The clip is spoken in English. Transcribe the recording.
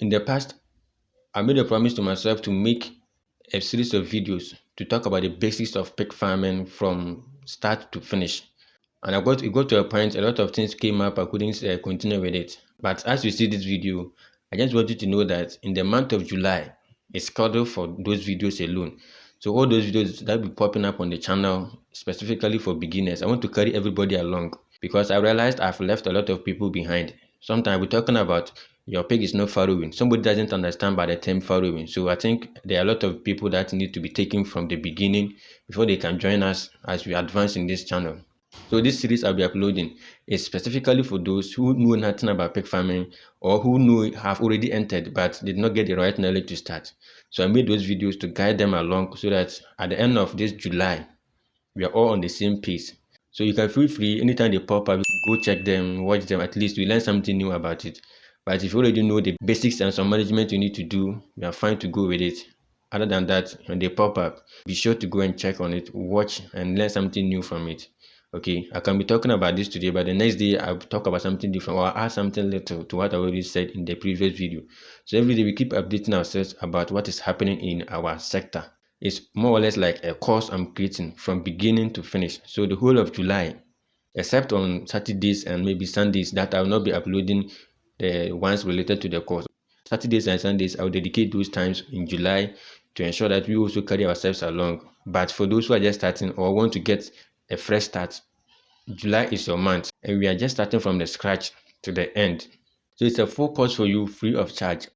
In the past, I made a promise to myself to make a series of videos to talk about the basics of pig farming from start to finish. And it got to a point, a lot of things came up, I couldn't continue with it. But as you see this video, I just want you to know that in the month of July, it's scheduled for those videos alone. So all those videos that will be popping up on the channel, specifically for beginners, I want to carry everybody along because I realized I've left a lot of people behind. Sometimes we're talking about your pig is not farrowing. Somebody doesn't understand by the term farrowing. So I think there are a lot of people that need to be taken from the beginning before they can join us as we advance in this channel. So this series I'll be uploading is specifically for those who know nothing about pig farming or who know have already entered but did not get the right knowledge to start. So I made those videos to guide them along so that at the end of this July, we are all on the same pace. So you can feel free anytime they pop up, go check them, watch them. At least we learn something new about it. But if you already know the basics and some management you need to do, you are fine to go with it. Other than that, when they pop up, be sure to go and check on it, watch and learn something new from it. Okay, I can be talking about this today, but the next day I'll talk about something different or I'll add something little to what I already said in the previous video. So every day we keep updating ourselves about what is happening in our sector. It's more or less like a course I'm creating from beginning to finish. So the whole of July, except on Saturdays and maybe Sundays that I will not be uploading the ones related to the course. Saturdays and Sundays, I'll dedicate those times in July to ensure that we also carry ourselves along. But for those who are just starting or want to get a fresh start, July is your month and we are just starting from the scratch to the end. So it's a full course for you free of charge.